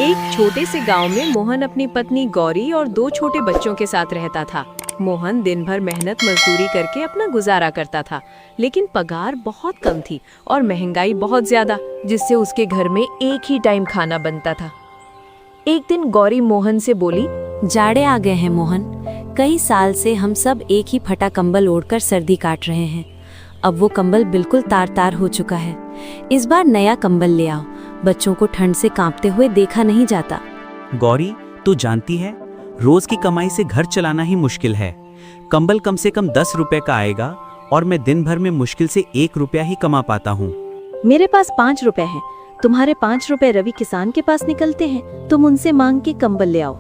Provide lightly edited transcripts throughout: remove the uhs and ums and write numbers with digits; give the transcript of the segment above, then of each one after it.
एक छोटे से गांव में मोहन अपनी पत्नी गौरी और 2 छोटे बच्चों के साथ रहता था। मोहन दिन भर मेहनत मजदूरी करके अपना गुजारा करता था, लेकिन पगार बहुत कम थी और महंगाई बहुत ज्यादा, जिससे उसके घर में एक ही टाइम खाना बनता था। एक दिन गौरी मोहन से बोली, जाड़े आ गए हैं मोहन, कई साल से हम सब एक ही फटा कंबल ओढ़कर सर्दी काट रहे हैं। अब वो कंबल बिल्कुल तार तार हो चुका है। इस बार नया कंबल ले आओ, बच्चों को ठंड से कांपते हुए देखा नहीं जाता। गौरी, तू जानती है रोज की कमाई से घर चलाना ही मुश्किल है। कंबल कम से कम 10 रुपए का आएगा और मैं दिन भर में मुश्किल से 1 रुपया ही कमा पाता हूँ। मेरे पास 5 रुपए हैं, तुम्हारे 5 रुपए रवि किसान के पास निकलते हैं, तुम उनसे मांग के कंबल ले आओ।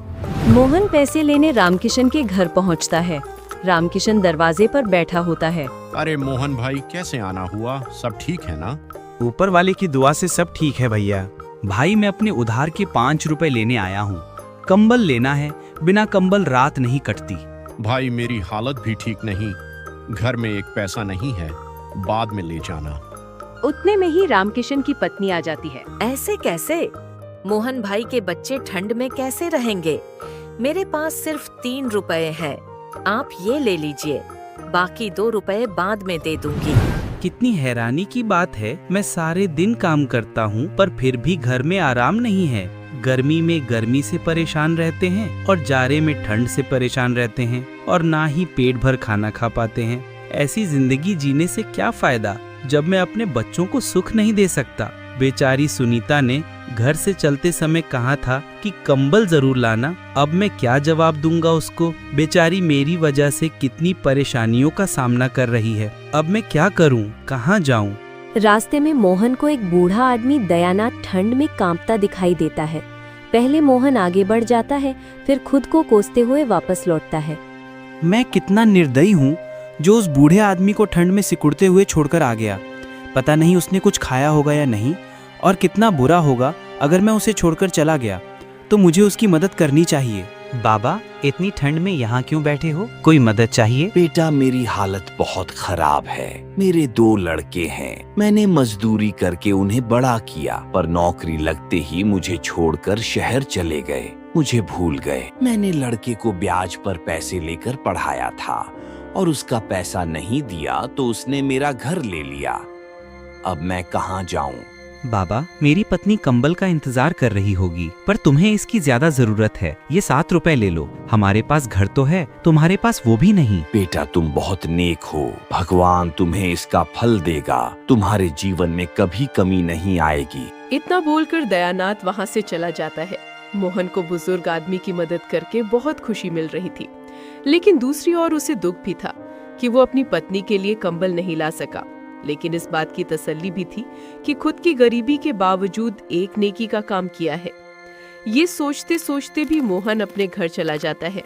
मोहन पैसे लेने रामकिशन के घर पहुँचता है। रामकिशन दरवाजे पर बैठा होता है। अरे मोहन भाई, कैसे आना हुआ? सब ठीक है ना? ऊपर वाले की दुआ से सब ठीक है भैया। भाई, मैं अपने उधार के 5 रुपए लेने आया हूँ। कंबल लेना है, बिना कंबल रात नहीं कटती। भाई, मेरी हालत भी ठीक नहीं, घर में एक पैसा नहीं है, बाद में ले जाना। उतने में ही रामकिशन की पत्नी आ जाती है। ऐसे कैसे? मोहन भाई के बच्चे ठंड में कैसे रहेंगे? मेरे पास सिर्फ 3 रुपए हैं, आप ये ले लीजिए, बाकी 2 रुपए बाद में दे दूंगी। कितनी हैरानी की बात है, मैं सारे दिन काम करता हूँ पर फिर भी घर में आराम नहीं है। गर्मी में गर्मी से परेशान रहते हैं और जाड़े में ठंड से परेशान रहते हैं और ना ही पेट भर खाना खा पाते हैं। ऐसी जिंदगी जीने से क्या फायदा जब मैं अपने बच्चों को सुख नहीं दे सकता। बेचारी सुनीता ने घर से चलते समय कहा था कि कंबल जरूर लाना। अब मैं क्या जवाब दूंगा उसको? बेचारी मेरी वजह से कितनी परेशानियों का सामना कर रही है। अब मैं क्या करूं, कहां जाऊं? रास्ते में मोहन को एक बूढ़ा आदमी दयानाथ ठंड में कांपता दिखाई देता है। पहले मोहन आगे बढ़ जाता है, फिर खुद को कोसते हुए वापस लौटता है। मैं कितना निर्दयी हूँ जो उस बूढ़े आदमी को ठंड में सिकुड़ते हुए छोड़कर आ गया। पता नहीं उसने कुछ खाया होगा या नहीं, और कितना बुरा होगा अगर मैं उसे छोड़कर चला गया। तो मुझे उसकी मदद करनी चाहिए। बाबा, इतनी ठंड में यहाँ क्यों बैठे हो? कोई मदद चाहिए? बेटा, मेरी हालत बहुत खराब है। मेरे 2 लड़के हैं, मैंने मजदूरी करके उन्हें बड़ा किया, पर नौकरी लगते ही मुझे छोड़कर शहर चले गए, मुझे भूल गए। मैंने लड़के को ब्याज पर पैसे लेकर पढ़ाया था और उसका पैसा नहीं दिया तो उसने मेरा घर ले लिया। अब मैं कहाँ जाऊँ? बाबा, मेरी पत्नी कंबल का इंतजार कर रही होगी, पर तुम्हें इसकी ज्यादा जरूरत है। ये 7 रुपए ले लो, हमारे पास घर तो है, तुम्हारे पास वो भी नहीं। बेटा, तुम बहुत नेक हो, भगवान तुम्हें इसका फल देगा, तुम्हारे जीवन में कभी कमी नहीं आएगी। इतना बोलकर दयानाथ वहाँ से चला जाता है। मोहन को बुजुर्ग आदमी की मदद करके बहुत खुशी मिल रही थी, लेकिन दूसरी ओर उसे दुख भी था कि वो अपनी पत्नी के लिए कंबल नहीं ला सका। लेकिन इस बात की तसल्ली भी थी कि खुद की गरीबी के बावजूद एक नेकी का काम किया है। ये सोचते सोचते भी मोहन अपने घर चला जाता है।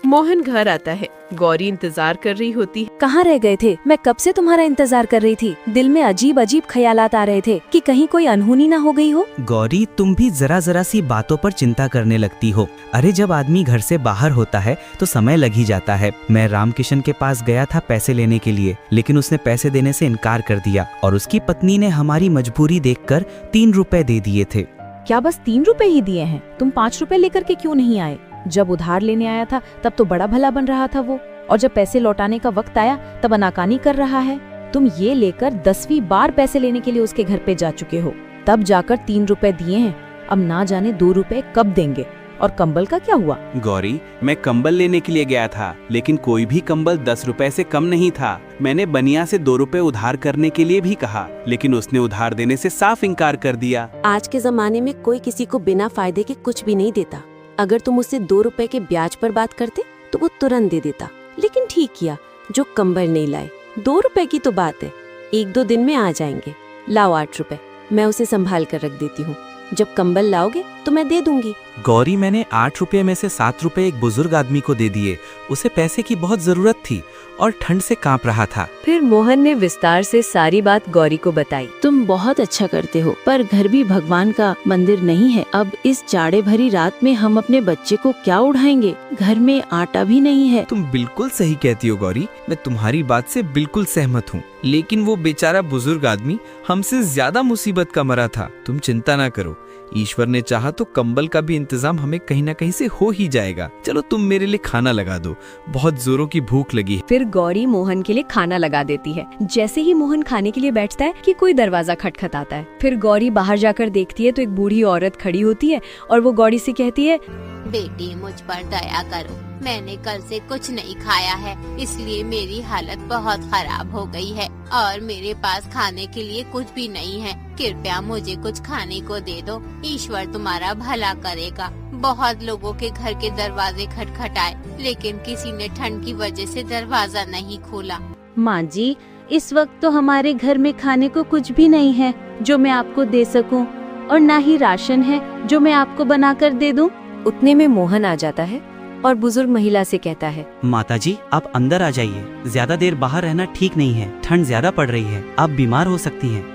मोहन घर आता है, गौरी इंतजार कर रही होती है। कहाँ रह गए थे? मैं कब से तुम्हारा इंतजार कर रही थी। दिल में अजीब अजीब ख्यालात आ रहे थे कि कहीं कोई अनहोनी ना हो गई हो। गौरी, तुम भी जरा जरा सी बातों पर चिंता करने लगती हो। अरे, जब आदमी घर से बाहर होता है तो समय लग ही जाता है। मैं रामकिशन के पास गया था पैसे लेने के लिए, लेकिन उसने पैसे देने से इनकार कर दिया और उसकी पत्नी ने हमारी मजबूरी देखकर 3 रुपए दे दिए थे। क्या बस 3 रुपए ही दिए हैं? तुम 5 रुपए लेकर के क्यों नहीं आए? जब उधार लेने आया था तब तो बड़ा भला बन रहा था वो, और जब पैसे लौटाने का वक्त आया तब अनाकानी कर रहा है। तुम ये लेकर 10वीं बार पैसे लेने के लिए उसके घर पे जा चुके हो, तब जाकर 3 रुपए दिए हैं। अब ना जाने 2 रुपए कब देंगे। और कंबल का क्या हुआ? गौरी, मैं कंबल लेने के लिए गया था, लेकिन कोई भी कंबल 10 रुपए से कम नहीं था। मैंने बनिया से 2 रुपए उधार करने के लिए भी कहा, लेकिन उसने उधार देने से साफ इनकार कर दिया। आज के जमाने में कोई किसी को बिना फायदे के कुछ भी नहीं देता। अगर तुम उससे 2 रुपए के ब्याज पर बात करते तो वो तुरंत दे देता, लेकिन ठीक किया जो कंबल नहीं लाए। 2 रुपए की तो बात है, 1-2 दिन में आ जाएंगे। लाओ 8 रुपए, मैं उसे संभाल कर रख देती हूँ। जब कंबल लाओगे तो मैं दे दूंगी। गौरी, मैंने 8 रुपए में से 7 रुपए एक बुजुर्ग आदमी को दे दिए। उसे पैसे की बहुत जरूरत थी और ठंड से कांप रहा था। फिर मोहन ने विस्तार से सारी बात गौरी को बताई। तुम बहुत अच्छा करते हो, पर घर भी भगवान का मंदिर नहीं है। अब इस जाड़े भरी रात में हम अपने बच्चे को क्या उड़ाएंगे? घर में आटा भी नहीं है। तुम बिल्कुल सही कहती हो गौरी, मैं तुम्हारी बात से बिल्कुल सहमत हूँ, लेकिन वो बेचारा बुजुर्ग आदमी हमसे ज्यादा मुसीबत का मरा था। तुम चिंता ना करो, ईश्वर ने चाहा तो कंबल का भी इंतजाम हमें कहीं ना कहीं से हो ही जाएगा। चलो तुम मेरे लिए खाना लगा दो, बहुत जोरों की भूख लगी है। फिर गौरी मोहन के लिए खाना लगा देती है। जैसे ही मोहन खाने के लिए बैठता है कि कोई दरवाजा खटखटाता है। फिर गौरी बाहर जाकर देखती है तो एक बूढ़ी औरत खड़ी होती है और वो गौरी से कहती है, बेटी मुझ पर दया करो, मैंने कल से कुछ नहीं खाया है, इसलिए मेरी हालत बहुत खराब हो गई है और मेरे पास खाने के लिए कुछ भी नहीं है। कृपया मुझे कुछ खाने को दे दो, ईश्वर तुम्हारा भला करेगा। बहुत लोगों के घर के दरवाजे खटखटाए, लेकिन किसी ने ठंड की वजह से दरवाजा नहीं खोला। माँ जी, इस वक्त तो हमारे घर में खाने को कुछ भी नहीं है जो मैं आपको दे सकूं, और ना ही राशन है जो मैं आपको बनाकर दे दूं। उतने में मोहन आ जाता है और बुजुर्ग महिला से कहता है, माताजी आप अंदर आ जाइए, ज्यादा देर बाहर रहना ठीक नहीं है, ठंड ज्यादा पड़ रही है, आप बीमार हो सकती हैं।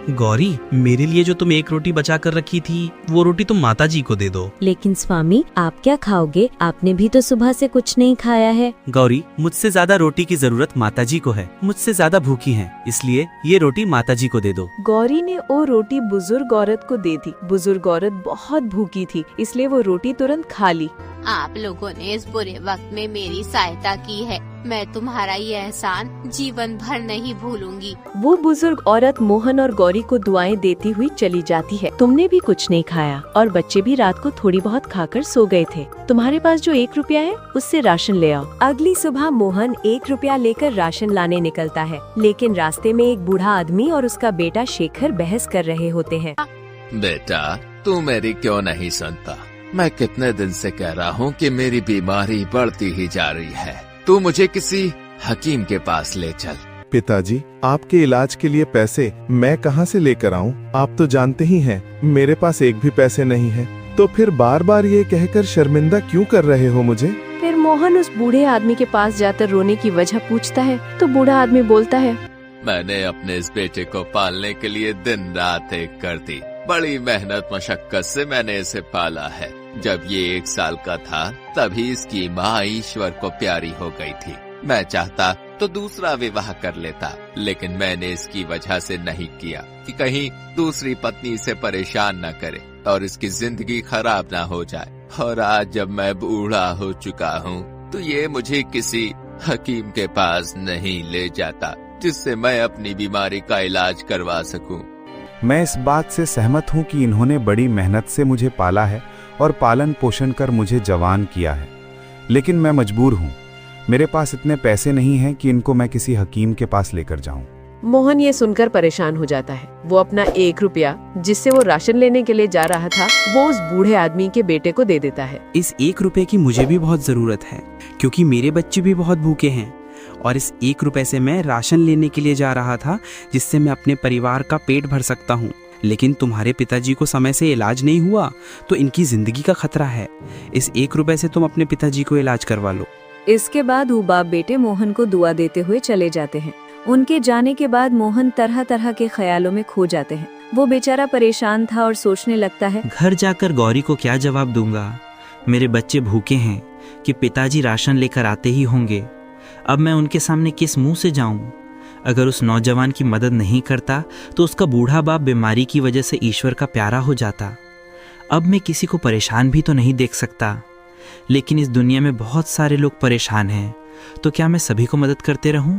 गौरी, मेरे लिए जो तुम एक रोटी बचा कर रखी थी वो रोटी तुम माताजी को दे दो। लेकिन स्वामी, आप क्या खाओगे? आपने भी तो सुबह से कुछ नहीं खाया है। गौरी, मुझसे ज्यादा रोटी की जरूरत माताजी को है, मुझसे ज्यादा भूखी हैं, इसलिए ये रोटी माताजी को दे दो। गौरी ने वो रोटी बुजुर्ग औरत को दे दी। बुजुर्ग औरत बहुत भूखी थी, इसलिए वो रोटी तुरंत खा ली। आप लोगों ने इस बुरे वक्त में मेरी सहायता की है, मैं तुम्हारा ये एहसान जीवन भर नहीं भूलूंगी। वो बुजुर्ग औरत मोहन और गौरी को दुआएं देती हुई चली जाती है। तुमने भी कुछ नहीं खाया और बच्चे भी रात को थोड़ी बहुत खाकर सो गए थे। तुम्हारे पास जो 1 रुपया है उससे राशन ले आओ। अगली सुबह मोहन 1 रुपया लेकर राशन लाने निकलता है, लेकिन रास्ते में एक बूढ़ा आदमी और उसका बेटा शेखर बहस कर रहे होते हैं। बेटा, तू मेरी क्यों नहीं सुनता? मैं कितने दिन से कह रहा हूँ कि मेरी बीमारी बढ़ती ही जा रही है, तू मुझे किसी हकीम के पास ले चल। पिताजी, आपके इलाज के लिए पैसे मैं कहाँ से लेकर आऊँ? आप तो जानते ही हैं मेरे पास एक भी पैसे नहीं है, तो फिर बार बार ये कहकर शर्मिंदा क्यों कर रहे हो मुझे? फिर मोहन उस बूढ़े आदमी के पास जाकर रोने की वजह पूछता है तो बूढ़ा आदमी बोलता है, मैंने अपने इस बेटे को पालने के लिए दिन रात एक कर दी, बड़ी मेहनत मशक्कत से मैंने इसे पाला है। जब ये 1 साल का था तभी इसकी माँ ईश्वर को प्यारी हो गई थी। मैं चाहता तो दूसरा विवाह कर लेता, लेकिन मैंने इसकी वजह से नहीं किया कि कहीं दूसरी पत्नी से परेशान न करे और इसकी जिंदगी खराब ना हो जाए। और आज जब मैं बूढ़ा हो चुका हूँ तो ये मुझे किसी हकीम के पास नहीं ले जाता जिससे मैं अपनी बीमारी का इलाज करवा सकूं। मैं इस बात से सहमत हूँ कि इन्होंने बड़ी मेहनत से मुझे पाला है और पालन पोषण कर मुझे जवान किया है, लेकिन मैं मजबूर हूँ। मेरे पास इतने पैसे नहीं हैं कि इनको मैं किसी हकीम के पास लेकर जाऊं। मोहन ये सुनकर परेशान हो जाता है। वो अपना 1 रुपया जिससे वो राशन लेने के लिए जा रहा था वो उस बूढ़े आदमी के बेटे को दे देता है। इस 1 रुपए की मुझे भी बहुत जरूरत है, क्योंकि मेरे बच्चे भी बहुत भूखे हैं और इस 1 रुपए से मैं राशन लेने के लिए जा रहा था जिससे मैं अपने परिवार का पेट भर सकता हूँ। लेकिन तुम्हारे पिताजी को समय से इलाज नहीं हुआ तो इनकी जिंदगी का खतरा है। इस 1 रुपए से तुम अपने पिताजी को इलाज करवा लो। इसके बाद वो बाप बेटे मोहन को दुआ देते हुए चले जाते हैं। उनके जाने के बाद मोहन तरह तरह के ख्यालों में खो जाते हैं। वो बेचारा परेशान था और सोचने लगता है, घर जाकर गौरी को क्या जवाब दूंगा? मेरे बच्चे भूखे हैं कि पिताजी राशन लेकर आते ही होंगे। अब मैं उनके सामने किस मुंह से जाऊं? अगर उस नौजवान की मदद नहीं करता तो उसका बूढ़ा बाप बीमारी की वजह से ईश्वर का प्यारा हो जाता। अब मैं किसी को परेशान भी तो नहीं देख सकता, लेकिन इस दुनिया में बहुत सारे लोग परेशान हैं, तो क्या मैं सभी को मदद करते रहूं?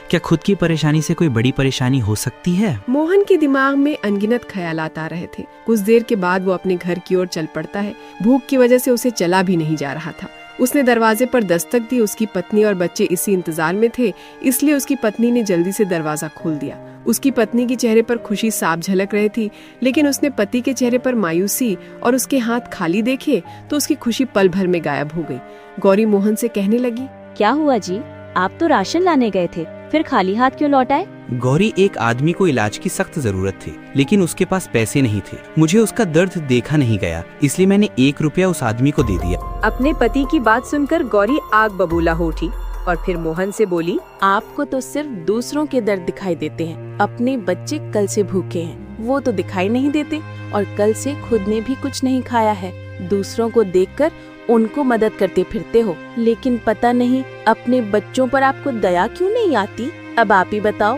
क्या खुद की परेशानी से कोई बड़ी परेशानी हो सकती है? मोहन के दिमाग में अनगिनत ख्यालात आ रहे थे। कुछ देर के बाद वो अपने घर की ओर चल पड़ता है। भूख की वजह से उसे चला भी नहीं जा रहा था। उसने दरवाजे पर दस्तक दी। उसकी पत्नी और बच्चे इसी इंतजार में थे, इसलिए उसकी पत्नी ने जल्दी से दरवाजा खोल दिया। उसकी पत्नी के चेहरे पर खुशी साफ झलक रही थी, लेकिन उसने पति के चेहरे पर मायूसी और उसके हाथ खाली देखे तो उसकी खुशी पल भर में गायब हो गई। गौरी मोहन से कहने लगी, क्या हुआ जी? आप तो राशन लाने गए थे, फिर खाली हाथ क्यों लौट आए? गौरी, एक आदमी को इलाज की सख्त जरूरत थी, लेकिन उसके पास पैसे नहीं थे। मुझे उसका दर्द देखा नहीं गया, इसलिए मैंने 1 रुपया उस आदमी को दे दिया। अपने पति की बात सुनकर गौरी आग बबूला हो उठी और फिर मोहन से बोली, आपको तो सिर्फ दूसरों के दर्द दिखाई देते हैं। अपने बच्चे कल से भूखे हैं, वो तो दिखाई नहीं देते, और कल से खुद ने भी कुछ नहीं खाया है। दूसरों को देखकर उनको मदद करते फिरते हो, लेकिन पता नहीं अपने बच्चों पर आपको दया क्यों नहीं आती। अब आप ही बताओ,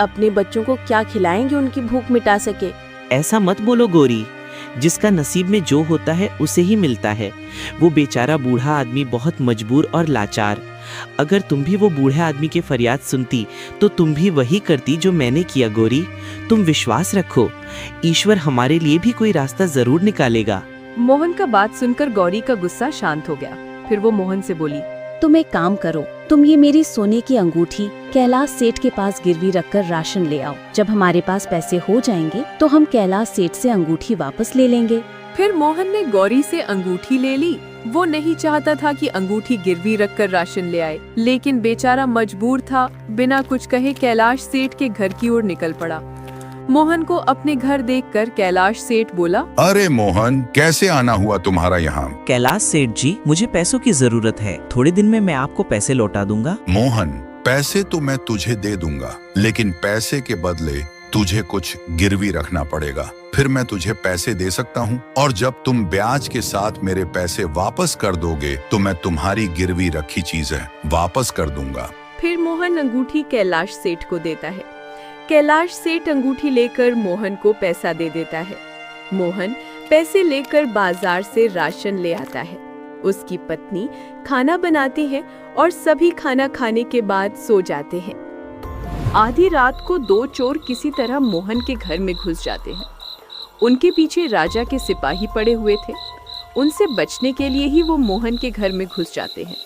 अपने बच्चों को क्या खिलाएंगे उनकी भूख मिटा सके? ऐसा मत बोलो गौरी, जिसका नसीब में जो होता है उसे ही मिलता है। वो बेचारा बूढ़ा आदमी बहुत मजबूर और लाचार। अगर तुम भी वो बूढ़े आदमी की फरियाद सुनती तो तुम भी वही करती जो मैंने किया गोरी। तुम विश्वास रखो, ईश्वर हमारे लिए भी कोई रास्ता जरूर निकालेगा। मोहन का बात सुनकर गौरी का गुस्सा शांत हो गया। फिर वो मोहन से बोली, तुम एक काम करो, तुम ये मेरी सोने की अंगूठी कैलाश सेठ के पास गिरवी रखकर राशन ले आओ। जब हमारे पास पैसे हो जाएंगे तो हम कैलाश सेठ से अंगूठी वापस ले लेंगे। फिर मोहन ने गौरी से अंगूठी ले ली। वो नहीं चाहता था कि अंगूठी गिरवी रखकर राशन ले आए, लेकिन बेचारा मजबूर था। बिना कुछ कहे कैलाश सेठ के घर की ओर निकल पड़ा। मोहन को अपने घर देखकर कैलाश सेठ बोला, अरे मोहन, कैसे आना हुआ तुम्हारा यहाँ? कैलाश सेठ जी, मुझे पैसों की जरूरत है। थोड़े दिन में मैं आपको पैसे लौटा दूंगा। मोहन, पैसे तो मैं तुझे दे दूंगा, लेकिन पैसे के बदले तुझे कुछ गिरवी रखना पड़ेगा। फिर मैं तुझे पैसे दे सकता हूँ, और जब तुम ब्याज के साथ मेरे पैसे वापस कर दोगे तो मैं तुम्हारी गिरवी रखी चीजें वापस कर दूंगा। फिर मोहन अंगूठी कैलाश सेठ को देता है। कैलाश सेठ अंगूठी लेकर मोहन को पैसा दे देता है। मोहन पैसे लेकर बाजार से राशन ले आता है। उसकी पत्नी खाना बनाती है और सभी खाना खाने के बाद सो जाते हैं। आधी रात को दो चोर किसी तरह मोहन के घर में घुस जाते हैं। उनके पीछे राजा के सिपाही पड़े हुए थे। उनसे बचने के लिए ही वो मोहन के घर में घुस जाते हैं।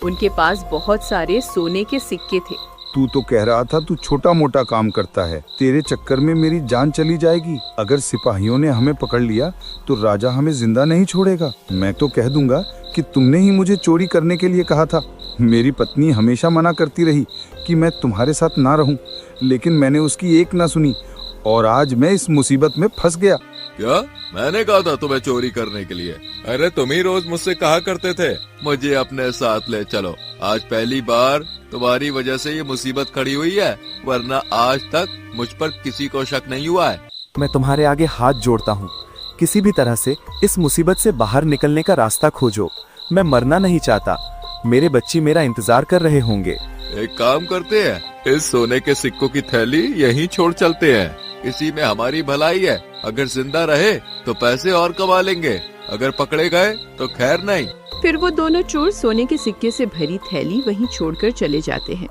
उनके पास बहुत सारे सोने के सिक्के थे। तू तो कह रहा था तू छोटा मोटा काम करता है, तेरे चक्कर में मेरी जान चली जाएगी। अगर सिपाहियों ने हमें पकड़ लिया तो राजा हमें जिंदा नहीं छोड़ेगा। मैं तो कह दूंगा कि तुमने ही मुझे चोरी करने के लिए कहा था। मेरी पत्नी हमेशा मना करती रही कि मैं तुम्हारे साथ ना रहूं, लेकिन मैंने उसकी एक ना सुनी और आज मैं इस मुसीबत में फंस गया। क्या? मैंने कहा था तुम्हें चोरी करने के लिए? अरे तुम ही रोज मुझसे कहा करते थे मुझे अपने साथ ले चलो। आज पहली बार तुम्हारी वजह से ये मुसीबत खड़ी हुई है, वरना आज तक मुझ पर किसी को शक नहीं हुआ है। मैं तुम्हारे आगे हाथ जोड़ता हूँ, किसी भी तरह से इस मुसीबत से बाहर निकलने का रास्ता खोजो। मैं मरना नहीं चाहता, मेरे बच्चे मेरा इंतजार कर रहे होंगे। एक काम करते हैं, इस सोने के सिक्कों की थैली यहीं छोड़ चलते हैं। इसी में हमारी भलाई है। अगर जिंदा रहे तो पैसे और कमा लेंगे, अगर पकड़े गए तो खैर नहीं। फिर वो दोनों चोर सोने के सिक्के से भरी थैली वहीं छोड़कर चले जाते हैं।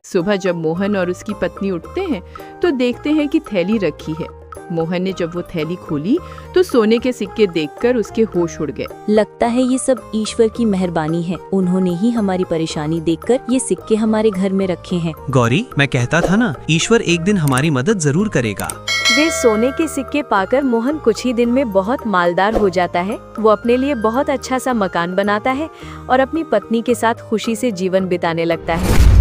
सुबह जब मोहन और उसकी पत्नी उठते हैं तो देखते हैं कि थैली रखी है। मोहन ने जब वो थैली खोली तो सोने के सिक्के देखकर उसके होश उड़ गए। लगता है ये सब ईश्वर की मेहरबानी है, उन्होंने ही हमारी परेशानी देखकर ये सिक्के हमारे घर में रखे हैं। गौरी, मैं कहता था ना, ईश्वर एक दिन हमारी मदद जरूर करेगा। वे सोने के सिक्के पाकर मोहन कुछ ही दिन में बहुत मालदार हो जाता है। वो अपने लिए बहुत अच्छा सा मकान बनाता है और अपनी पत्नी के साथ खुशी से जीवन बिताने लगता है।